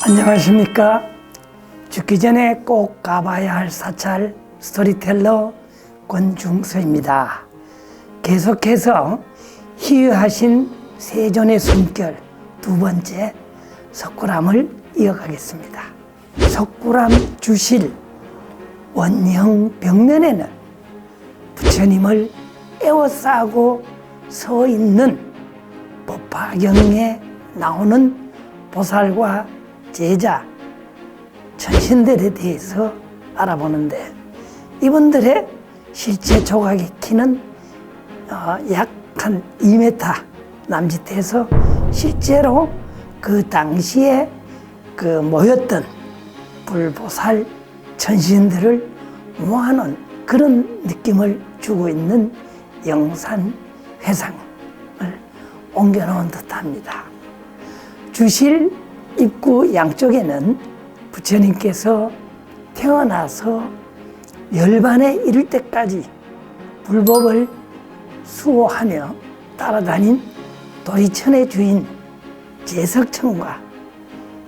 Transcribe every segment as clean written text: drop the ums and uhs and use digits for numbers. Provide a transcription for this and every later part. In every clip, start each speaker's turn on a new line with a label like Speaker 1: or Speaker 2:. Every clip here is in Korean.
Speaker 1: 안녕하십니까. 죽기 전에 꼭 가봐야 할 사찰 스토리텔러 권중서입니다. 계속해서 희유하신 세존의 숨결 두 번째 석굴암을 이어가겠습니다. 석굴암 주실 원형 벽면에는 부처님을 에워싸고 서 있는 법화경에 나오는 보살과 제자, 천신들에 대해서 알아보는데, 이분들의 실제 조각의 키는 약 한 2m 남짓해서 실제로 그 당시에 그 모였던 불보살 천신들을 모아놓은 그런 느낌을 주고 있는 영산 회상을 옮겨놓은 듯합니다. 주실 입구 양쪽에는 부처님께서 태어나서 열반에 이를 때까지 불법을 수호하며 따라다닌 도리천의 주인 제석천과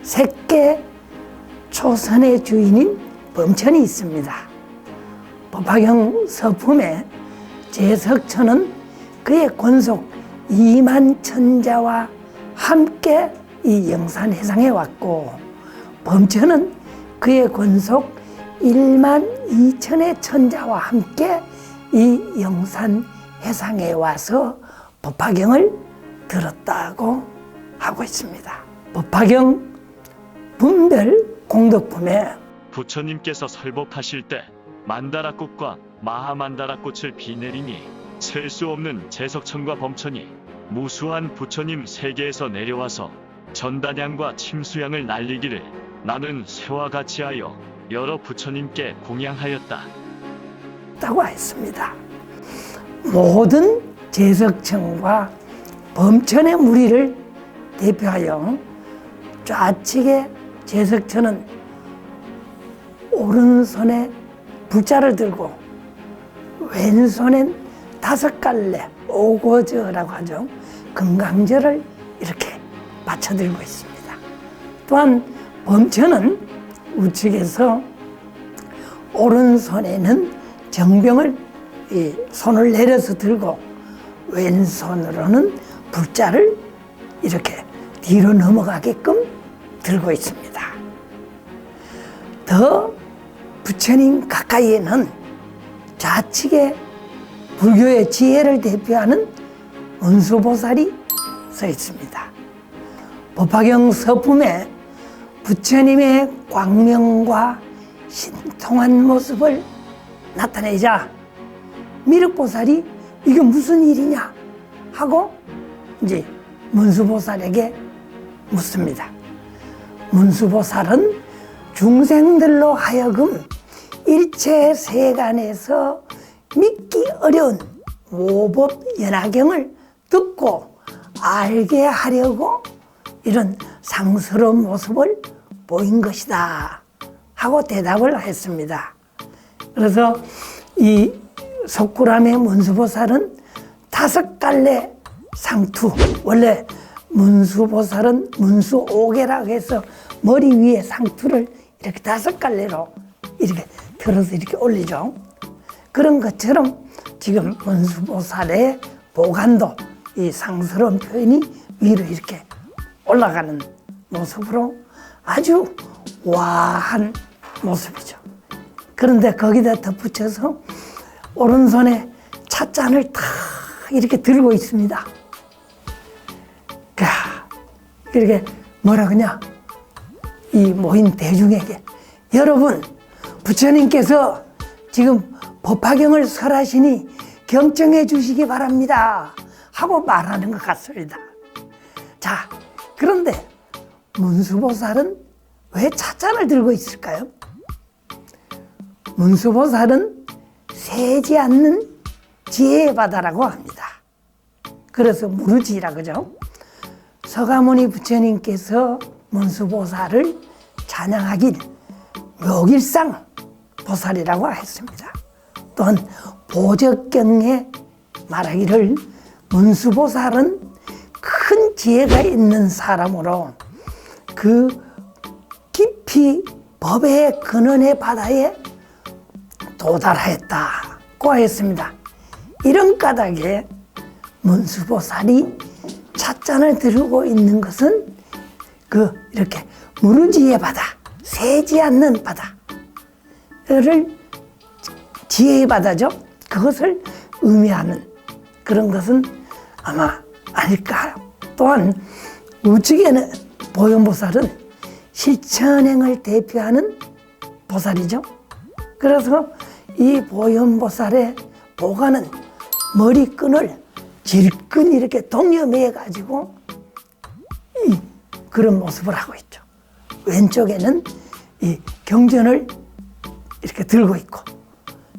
Speaker 1: 색계 초선의 주인인 범천이 있습니다. 법화경 서품에 제석천은 그의 권속 2만 천자와 함께 이 영산 회상에 왔고, 범천은 그의 권속 1만 2천의 천자와 함께 이 영산 회상에 와서 법화경을 들었다고 하고 있습니다. 법화경 분별 공덕품에
Speaker 2: 부처님께서 설법하실 때 만다라꽃과 마하만다라꽃을 비 내리니 셀 수 없는 제석천과 범천이 무수한 부처님 세계에서 내려와서 전단향과 침수향을 날리기를 나는 새와 같이 하여 여러 부처님께 공양하였다
Speaker 1: 다고 했습니다. 모든 제석천과 범천의 무리를 대표하여 좌측에 제석천은 오른손에 불자를 들고 왼손엔 5갈래 오고저라고 하죠. 금강저를 이렇게 받쳐 들고 있습니다. 또한 범천은 우측에서 오른손에는 정병을 손을 내려서 들고 왼손으로는 불자를 이렇게 뒤로 넘어가게끔 들고 있습니다. 더 부처님 가까이에는 좌측에 불교의 지혜를 대표하는 문수보살이 서 있습니다. 법화경 서품에 부처님의 광명과 신통한 모습을 나타내자 미륵보살이 이게 무슨 일이냐 하고 이제 문수보살에게 묻습니다. 문수보살은 중생들로 하여금 일체 세간에서 믿기 어려운 모법 연화경을 듣고 알게 하려고 이런 상스러운 모습을 보인 것이다 하고 대답을 했습니다. 그래서 이 석굴암의 문수보살은 5갈래 상투, 원래 문수보살은 문수오개라고 해서 머리 위에 상투를 이렇게 5갈래로 이렇게 들어서 이렇게 올리죠. 그런 것처럼 지금 문수보살의 보관도 이 상스러운 표현이 위로 이렇게 올라가는 모습으로 아주 와한 모습이죠. 그런데 거기다 덧붙여서 오른손에 찻잔을 탁 이렇게 들고 있습니다. 이렇게 뭐라 그러냐, 이 모인 대중에게 여러분, 부처님께서 지금 법화경을 설하시니 경청해 주시기 바랍니다 하고 말하는 것 같습니다. 자, 그런데 문수보살은 왜 찻잔을 들고 있을까요? 문수보살은 새지 않는 지혜의 바다라고 합니다. 그래서 무르지라 그러죠. 서가모니 부처님께서 문수보살을 찬양하길 묘길상 보살이라고 했습니다. 또한 보적경에 말하기를 문수보살은 큰 지혜가 있는 사람으로 그 깊이 법의 근원의 바다에 도달하였다고 하였습니다. 이런 까닭에 문수보살이 찻잔을 들고 있는 것은 이렇게 무르지의 바다, 새지 않는 바다를 지혜의 바다죠. 그것을 의미하는 그런 것은 아마 아닐까. 또한 우측에는 보현보살은 실천행을 대표하는 보살이죠. 그래서 이 보현보살의 보관은 머리끈을 질끈 이렇게 동여매 가지고 그런 모습을 하고 있죠. 왼쪽에는 이 경전을 이렇게 들고 있고,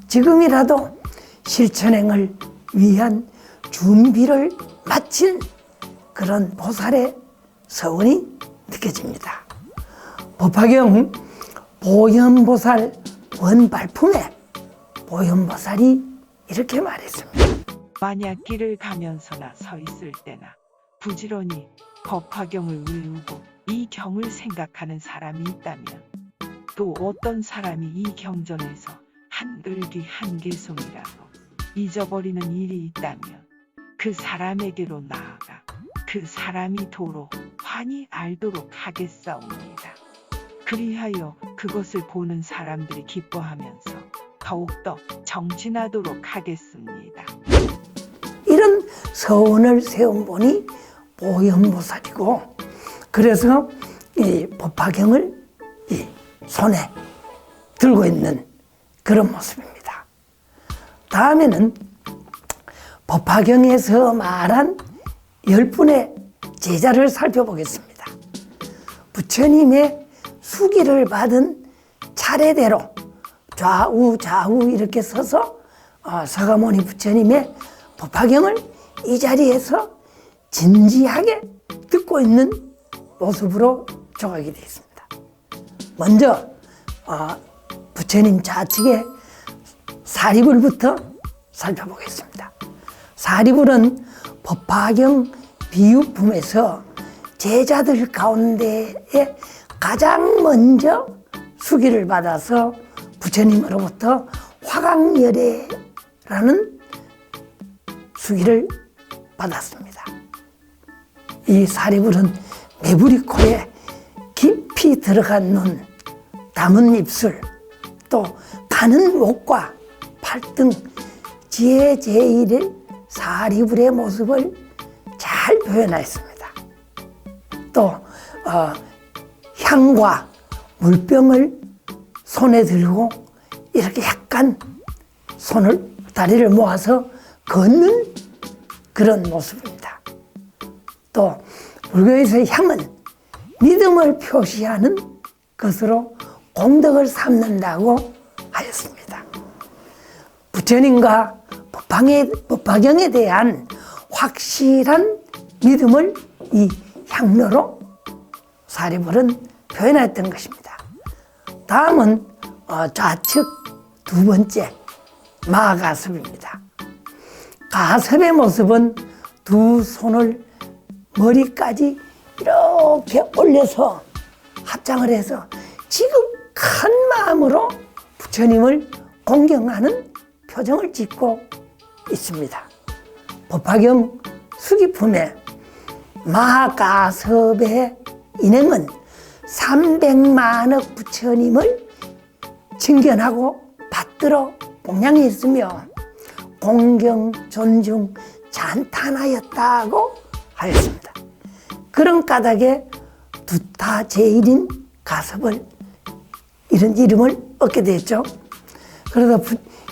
Speaker 1: 지금이라도 실천행을 위한 준비를 마친 그런 보살의 서원이 느껴집니다. 법화경 보현보살 원발품에 보현보살이 이렇게 말했습니다.
Speaker 3: 만약 길을 가면서나 서 있을 때나 부지런히 법화경을 외우고 이 경을 생각하는 사람이 있다면, 또 어떤 사람이 이 경전에서 한글귀 한개송이라도 잊어버리는 일이 있다면 그 사람에게로 나아가 그 사람이 도로 환히 알도록 하겠사옵니다. 그리하여 그것을 보는 사람들이 기뻐하면서 더욱더 정진하도록 하겠습니다.
Speaker 1: 이런 서원을 세운 분이 보현보살이고, 그래서 이 법화경을 이 손에 들고 있는 그런 모습입니다. 다음에는 법화경에서 말한 10분의 제자를 살펴보겠습니다. 부처님의 수기를 받은 차례대로 좌우 이렇게 서서 서가모니 부처님의 법화경을 이 자리에서 진지하게 듣고 있는 모습으로 조각이 되어 있습니다. 먼저 부처님 좌측에 사리불부터 살펴보겠습니다. 사리불은 법화경 비유품에서 제자들 가운데에 가장 먼저 수기를 받아서 부처님으로부터 화강열애라는 수기를 받았습니다. 이 사리불은 매부리 코에 깊이 들어간 눈, 담은 입술, 또 가는 목과 팔등 지혜제일의 사리불의 모습을 잘 표현하였습니다. 또 향과 물병을 손에 들고 이렇게 약간 다리를 모아서 걷는 그런 모습입니다. 또 불교에서의 향은 믿음을 표시하는 것으로 공덕을 삼는다고 하였습니다. 부처님과 법화경에 대한 확실한 믿음을 이 향로로 사리불은 표현했던 것입니다. 다음은 좌측 두 번째 마가섭입니다. 가섭의 모습은 두 손을 머리까지 이렇게 올려서 합장을 해서 지극한 마음으로 부처님을 공경하는 표정을 짓고 있습니다. 법화경 수기품에 마가섭의 인행은 300만억 부처님을 칭견하고 받들어供養했으며 공경, 존중, 찬탄하였다고 하였습니다. 그런 까닭에 두타 제일인 가섭을 이런 이름을 얻게 됐죠. 그래서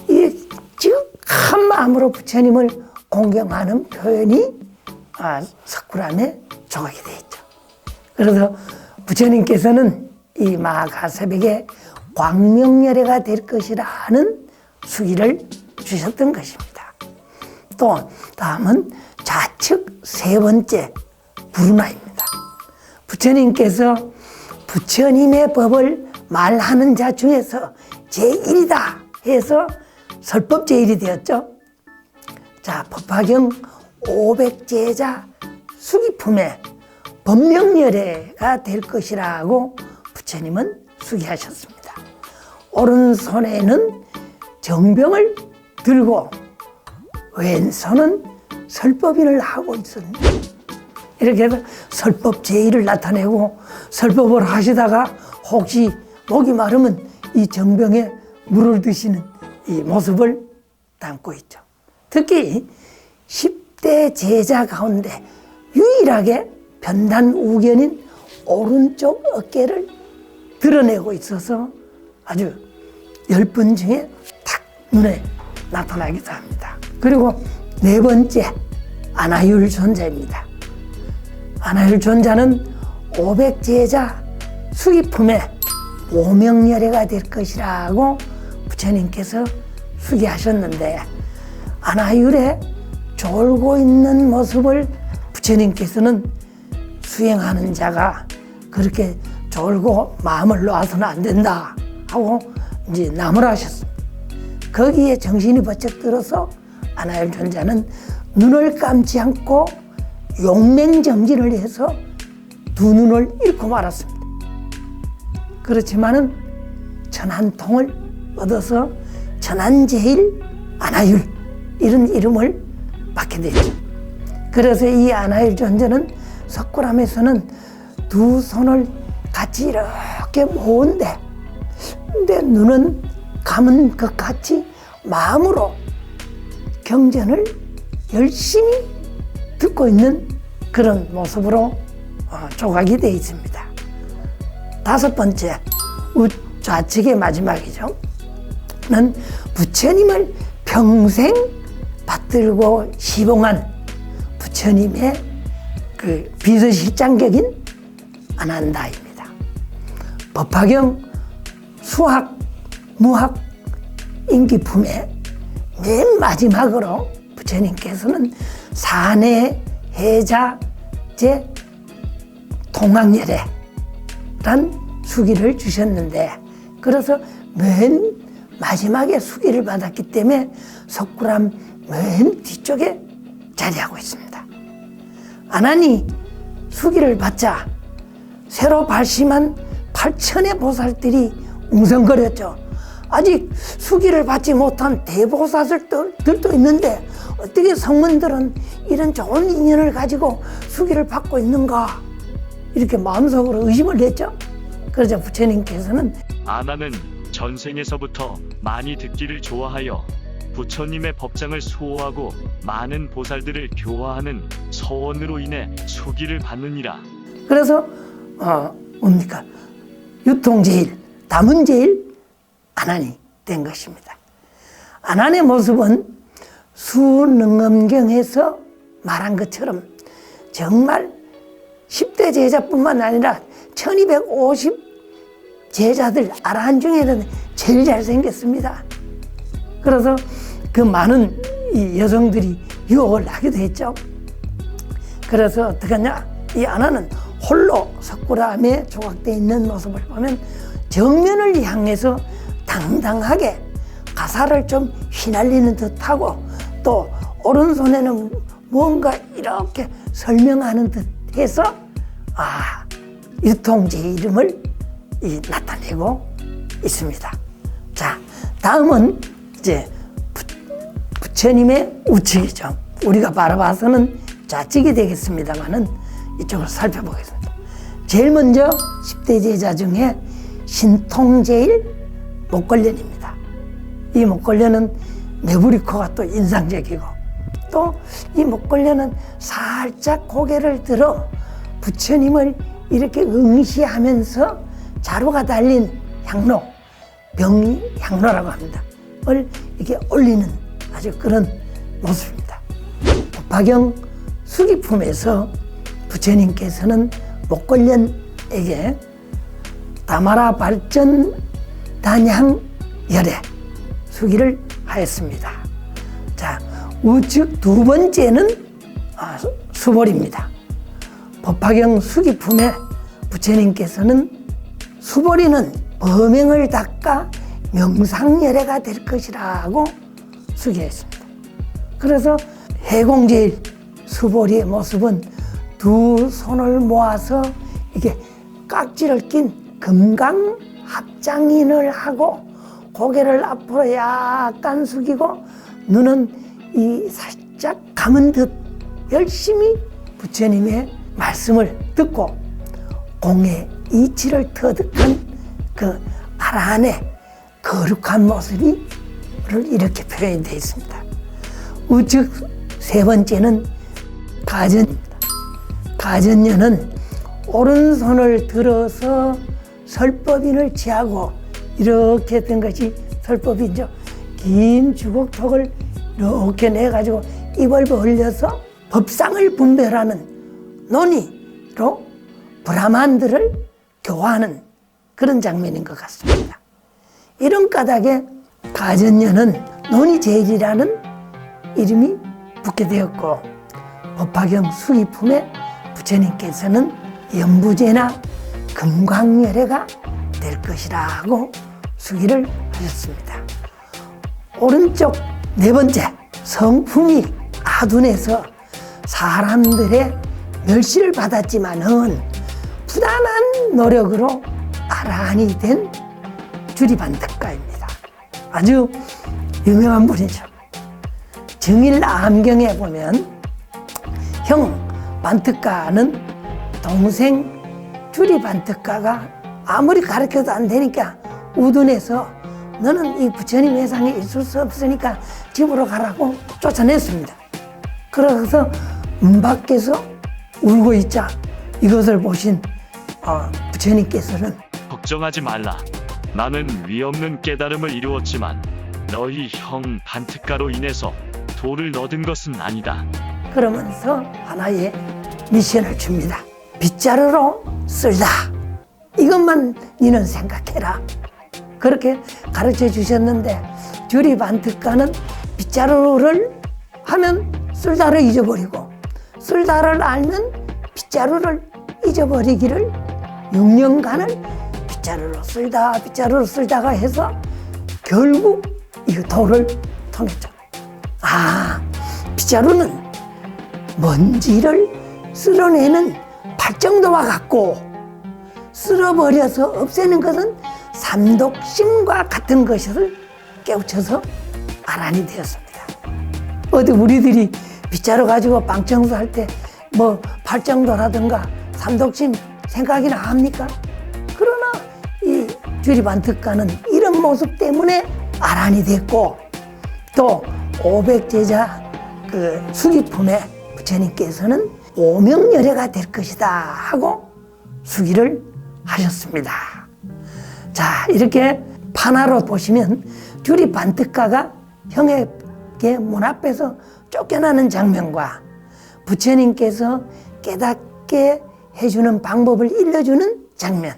Speaker 1: 이 지극한 마음으로 부처님을 공경하는 표현이 석굴암에 조각이 되어 있죠. 그래서 부처님께서는 이 마가섭에게 광명열애가 될 것이라는 수기를 주셨던 것입니다. 또 다음은 좌측 세 번째 부르나입니다. 부처님께서 부처님의 법을 말하는 자 중에서 제1이다 해서 설법제일이 되었죠. 자, 법화경 500제자 수기품에 법명열애가 될 것이라고 부처님은 수기하셨습니다. 오른손에는 정병을 들고 왼손은 설법인을 하고 있었는데, 이렇게 해서 설법제일을 나타내고 설법을 하시다가 혹시 목이 마르면 이 정병에 물을 드시는 이 모습을 담고 있죠. 특히 10대 제자 가운데 유일하게 변단 우견인 오른쪽 어깨를 드러내고 있어서 아주 10분 중에 탁 눈에 나타나기도 합니다. 그리고 네 번째, 안하율 존자입니다. 안하율 존자는 500제자 수기품에 오명열애가 될 것이라고 부처님께서 수기하셨는데, 안하율에 졸고 있는 모습을 부처님께서는 수행하는 자가 그렇게 졸고 마음을 놓아서는 안 된다 하고 이제 나무라하셨습니다. 거기에 정신이 번쩍 들어서 안하율 존자는 눈을 감지 않고 용맹정진을 해서 두 눈을 잃고 말았습니다. 그렇지만은 천안통을 얻어서 천안제일 안하율 이런 이름을 받게 됐죠. 그래서 이 안하율 존자는 석굴암에서는 두 손을 같이 이렇게 모은데, 근데 눈은 감은 것 같이 마음으로 경전을 열심히 듣고 있는 그런 모습으로 조각이 되어 있습니다. 다섯 번째, 좌측의 마지막이죠. 는 부처님을 평생 받들고 시봉한 부처님의 그 비서실장격인 아난다입니다. 법화경 수학, 무학, 인기품의 맨 마지막으로 부처님께서는 사내 해자제 통학열애란 수기를 주셨는데, 그래서 맨 마지막에 수기를 받았기 때문에 석굴암 맨 뒤쪽에 자리하고 있습니다. 아난이 수기를 받자 새로 발심한 8천의 보살들이 웅성거렸죠. 아직 수기를 받지 못한 대보살들도 있는데 어떻게 성문들은 이런 좋은 인연을 가지고 수기를 받고 있는가, 이렇게 마음속으로 의심을 했죠. 그러자 부처님께서는
Speaker 2: 아나는 전생에서부터 많이 듣기를 좋아하여 부처님의 법장을 수호하고 많은 보살들을 교화하는 서원으로 인해 수기를 받느니라.
Speaker 1: 그래서 뭡니까? 유통제일, 다문제일 아난이 된 것입니다. 아난의 모습은 수능엄경에서 말한 것처럼 정말 10대 제자뿐만 아니라 1250 제자들 아라한 중에는 제일 잘생겼습니다. 그래서 그 많은 이 여성들이 유혹을 하기도 했죠. 그래서 어떡하냐, 이 아나는 홀로 석굴암에 조각되어 있는 모습을 보면 정면을 향해서 당당하게 가사를 좀 휘날리는 듯하고, 또 오른손에는 뭔가 이렇게 설명하는 듯해서 유통제 이름을 나타내고 있습니다. 자, 다음은 이제 부처님의 우측이죠. 우리가 바라봐서는 좌측이 되겠습니다만은 이쪽을 살펴보겠습니다. 제일 먼저 10대 제자 중에 신통제일 목걸련입니다. 이 목걸련은 매부리코가 또 인상적이고, 또 이 목걸련은 살짝 고개를 들어 부처님을 이렇게 응시하면서 자루가 달린 향로, 병향로라고 합니다. 을 이렇게 올리는 아주 그런 모습입니다. 법화경 수기품에서 부처님께서는 목걸련에게 다마라 발전 단향 열애 수기를 하였습니다. 자, 우측 두 번째는 수보리입니다. 법화경 수기품에 부처님께서는 수보리는 범행을 닦아 명상열애가 될 것이라고 숙여있습니다. 그래서 해공제일 수보리의 모습은 두 손을 모아서 이게 깍지를 낀 금강합장인을 하고 고개를 앞으로 약간 숙이고 눈은 이 살짝 감은 듯 열심히 부처님의 말씀을 듣고 공의 이치를 터득한 그 아라한의 거룩한 모습이 이렇게 표현이 되어 있습니다. 우측 세 번째는 가전입니다. 가전녀는 오른손을 들어서 설법인을 취하고 이렇게 된 것이 설법인죠. 긴 주걱턱을 이렇게 내가지고 입을 벌려서 법상을 분별하는 논의로 브라만들을 교화하는 그런 장면인 것 같습니다. 이런 까닭에 가전녀는 논의제일이라는 이름이 붙게 되었고 법화경 수기품에 부처님께서는 연부제나 금광열애가 될 것이라고 수기를 하셨습니다. 오른쪽 네 번째, 성품이 아둔해서 사람들의 멸시를 받았지만은 부단한 노력으로 아라한이 된 주리반특가입니다. 아주 유명한 분이죠. 정일암경에 보면 형 반특가는 동생 주리반특가가 아무리 가르쳐도 안 되니까 우둔해서 너는 이 부처님 회상에 있을 수 없으니까 집으로 가라고 쫓아냈습니다. 그래서 문 밖에서 울고 있자 이것을 보신 부처님께서는
Speaker 2: 걱정하지 말라. 나는 위없는 깨달음을 이루었지만 너희 형 반특가로 인해서 도를 얻은 것은 아니다.
Speaker 1: 그러면서 하나의 미션을 줍니다. 빗자루로 쓸다. 이것만 너는 생각해라. 그렇게 가르쳐 주셨는데 주리반특가는 빗자루를 하면 쓸다를 잊어버리고 쓸다를 알면 빗자루를 잊어버리기를 6년간을 빗자루로 쓸다가 해서 결국 이 도를 통했죠. 빗자루는 먼지를 쓸어내는 발정도와 같고 쓸어버려서 없애는 것은 삼독심과 같은 것을 깨우쳐서 아란이 되었습니다. 어디 우리들이 빗자루 가지고 방청소할 때 뭐 발정도라든가 삼독심 생각이나 합니까? 그러나 이 주리반특가는 이런 모습 때문에 아란이 됐고 또 500제자 그 수기품에 부처님께서는 오명열애가 될 것이다 하고 수기를 하셨습니다. 자, 이렇게 판화로 보시면 주리반특가가 형에게 문 앞에서 쫓겨나는 장면과 부처님께서 깨닫게 해주는 방법을 일러주는 장면,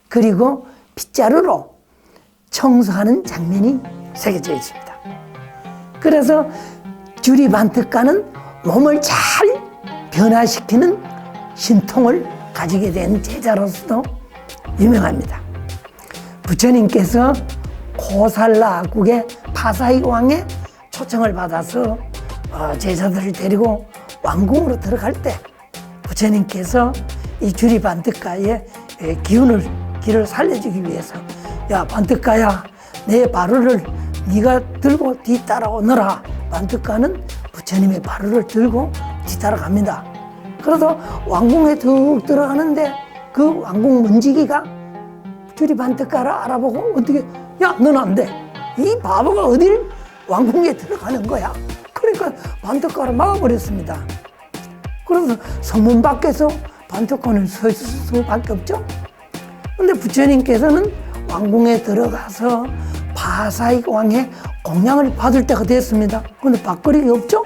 Speaker 1: 그리고 빗자루로 청소하는 장면이 새겨져 있습니다. 그래서 주리반특가는 몸을 잘 변화시키는 신통을 가지게 된 제자로서도 유명합니다. 부처님께서 고살라국의 파사이 왕의 초청을 받아서 제자들을 데리고 왕궁으로 들어갈 때 부처님께서 이 주리반특가의 길을 살려주기 위해서 야 반특가야 내 바루를 네가 들고 뒤따라오너라. 반특가는 부처님의 바루를 들고 뒤따라갑니다. 그래서 왕궁에 툭 들어가는데 그 왕궁 문지기가 주리반특가를 알아보고 어떻게 야 넌 안 돼. 이 바보가 어딜 왕궁에 들어가는 거야. 그러니까 반특가를 막아버렸습니다. 그래서 성문 밖에서 반특가는 서 있을 수밖에 없죠. 근데 부처님께서는 왕궁에 들어가서 파사익 왕의 공양을 받을 때가 됐습니다. 근데 밥거리가 없죠?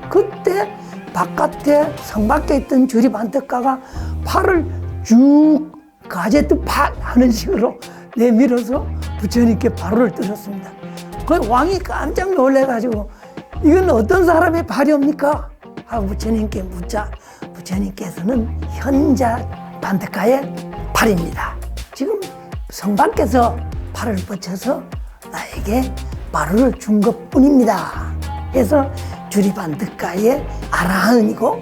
Speaker 1: 그때 바깥에 성 밖에 있던 주리반특가가 팔을 쭉 가제트 팍 하는 식으로 내밀어서 부처님께 바로를 들었습니다. 그 왕이 깜짝 놀래가지고 이건 어떤 사람의 발이옵니까? 하고 부처님께 묻자 부처님께서는 현자 반특가의 발입니다. 지금 성 밖에서 발을 뻗쳐서 나에게 바로를 준 것뿐입니다. 그래서 주리반드가의 아라한이고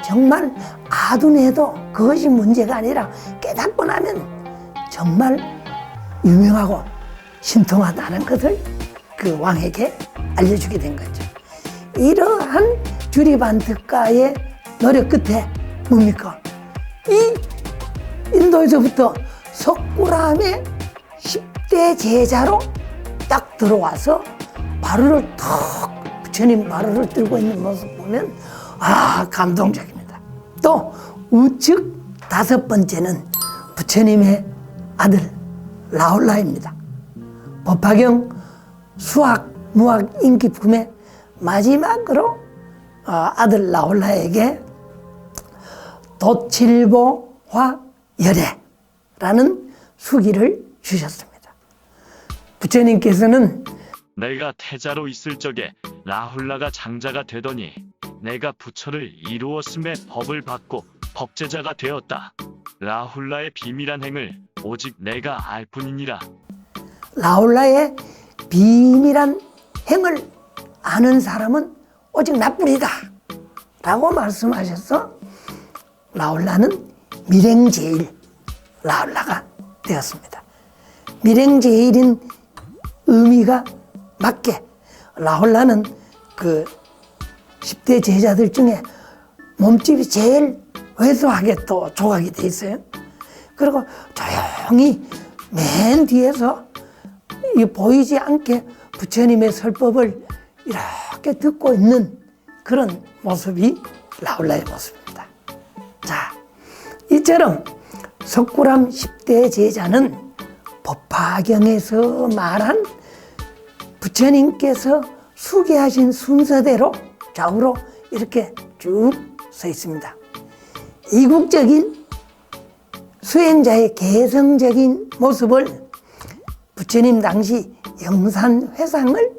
Speaker 1: 정말 아둔해도 그것이 문제가 아니라 깨닫고 나면 정말 유명하고 신통하다는 것을 그 왕에게 알려주게 된 거죠. 이러한 주리반드가의 노력 끝에 뭡니까? 이 인도에서부터 석굴암의 10대 제자로 딱 들어와서 마루를 턱 부처님 마루를 들고 있는 모습 보면 감동적입니다. 또 우측 5번째는 부처님의 아들 라울라입니다. 법화경 수학 무학 인기품의 마지막으로 아들 라울라에게 도칠보화 열애라는 수기를 주셨습니다. 부처님께서는
Speaker 2: 내가 태자로 있을 적에 라훌라가 장자가 되더니 내가 부처를 이루었음에 법을 받고 법제자가 되었다. 라훌라의 비밀한 행을 오직 내가 알 뿐이니라.
Speaker 1: 라울라의 비밀한 행을 아는 사람은 오직 나뿐이다 라고 말씀하셔서 라울라는 밀행제일 라울라가 되었습니다. 밀행제일인 의미가 맞게 라울라는 그 10대 제자들 중에 몸집이 제일 왜소하게 또 조각이 돼 있어요. 그리고 조용히 맨 뒤에서 보이지 않게 부처님의 설법을 이렇게 듣고 있는 그런 모습이 라울라의 모습입니다. 자, 이처럼 석굴암 10대 제자는 법화경에서 말한 부처님께서 수계하신 순서대로 좌우로 이렇게 쭉 서 있습니다. 이국적인 수행자의 개성적인 모습을 부처님 당시 영산회상을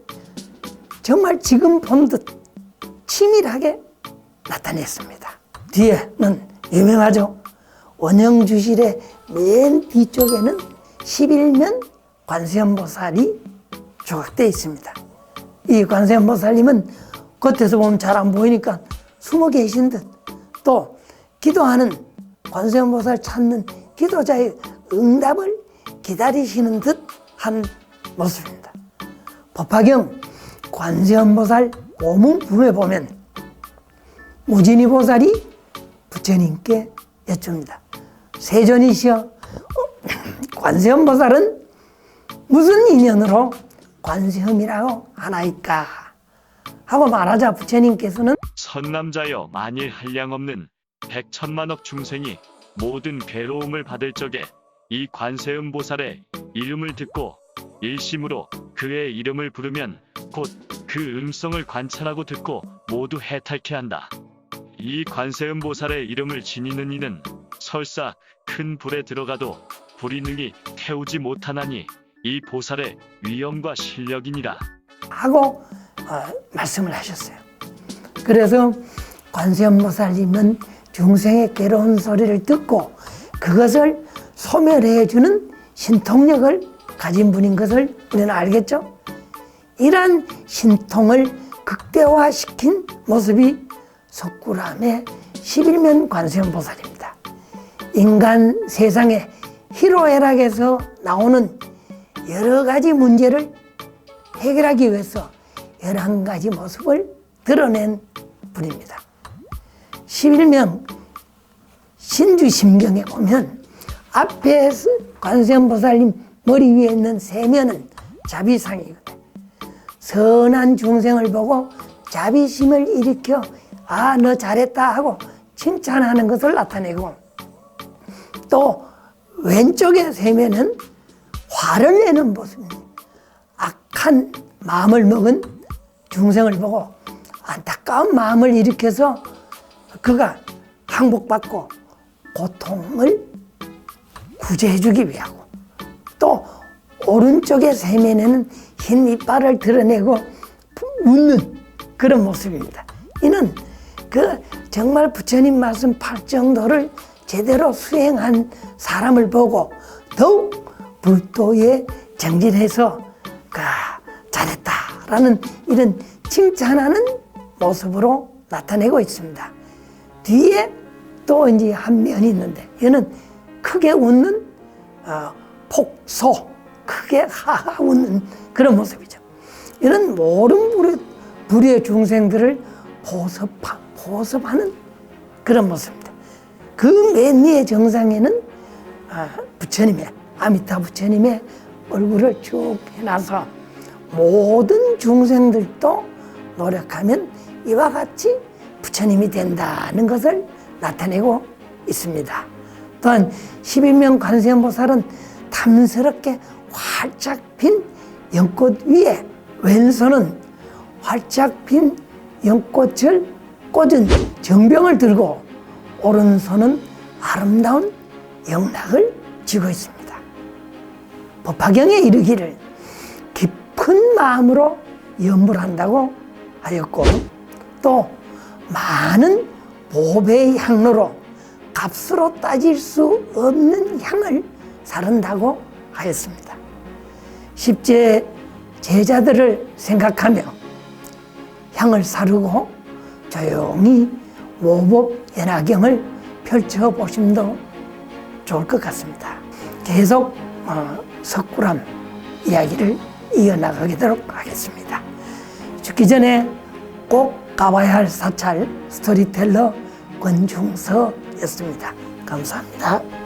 Speaker 1: 정말 지금 본 듯 치밀하게 나타냈습니다. 뒤에는 유명하죠. 원형주실의 맨 뒤쪽에는 11면 관세음보살이 조각되어 있습니다. 이 관세음보살님은 겉에서 보면 잘 안 보이니까 숨어 계신 듯, 또 기도하는 관세음보살 찾는 기도자의 응답을 기다리시는 듯한 모습입니다. 법화경 관세음보살 오문품에 보면 무진이보살이 부처님께 여쭙니다. 세존이시여, 관세음보살은 무슨 인연으로 관세음이라고 하나이까? 하고 말하자 부처님께서는
Speaker 2: 선남자여, 만일 한량 없는 백천만억 중생이 모든 괴로움을 받을 적에 이 관세음보살의 이름을 듣고 일심으로 그의 이름을 부르면 곧 그 음성을 관찰하고 듣고 모두 해탈케 한다. 이 관세음보살의 이름을 지니는 이는 설사 큰 불에 들어가도 불이 능히 태우지 못하나니 이 보살의 위엄과 실력이니라
Speaker 1: 하고 말씀을 하셨어요. 그래서 관세음보살님은 중생의 괴로운 소리를 듣고 그것을 소멸해주는 신통력을 가진 분인 것을 우리는 알겠죠? 이러한 신통을 극대화시킨 모습이 석굴암의 11면 관세음보살입니다. 인간 세상의 희로애락에서 나오는 여러 가지 문제를 해결하기 위해서 11가지 모습을 드러낸 분입니다. 11명 신주심경에 보면 앞에 관세음보살님 머리 위에 있는 세면은 자비상이거든요. 선한 중생을 보고 자비심을 일으켜 너 잘했다 하고 칭찬하는 것을 나타내고, 또 왼쪽에 세면은 화를 내는 모습입니다. 악한 마음을 먹은 중생을 보고 안타까운 마음을 일으켜서 그가 항복받고 고통을 구제해주기 위하고, 또 오른쪽의 세면에는 흰 이빨을 드러내고 웃는 그런 모습입니다. 이는 정말 부처님 말씀 8정도를 제대로 수행한 사람을 보고 더욱 불도에 정진해서 잘했다라는 이런 칭찬하는 모습으로 나타내고 있습니다. 뒤에 또 이제 한 면이 있는데 이거는 크게 웃는 폭소, 크게 하하 웃는 그런 모습이죠. 이런 모든 불의의 중생들을 보섭하는 그런 모습입니다. 그 맨 위의 정상에는 부처님의 아미타 부처님의 얼굴을 쭉 해놔서 모든 중생들도 노력하면 이와 같이 부처님이 된다는 것을 나타내고 있습니다. 또한 11명 관세음보살은 탐스럽게 활짝 핀 연꽃 위에 왼손은 활짝 핀 연꽃을 꽂은 정병을 들고 오른손은 아름다운 영락을 쥐고 있습니다. 법화경에 이르기를 깊은 마음으로 염불한다고 하였고 또 많은 보배의 향로로 값으로 따질 수 없는 향을 사른다고 하였습니다. 십제 제자들을 생각하며 향을 사르고 조용히 모법 연화경을 펼쳐보심도 좋을 것 같습니다. 계속 석굴암 이야기를 이어나가도록 하겠습니다. 죽기 전에 꼭 가봐야 할 사찰 스토리텔러 권중서였습니다. 감사합니다.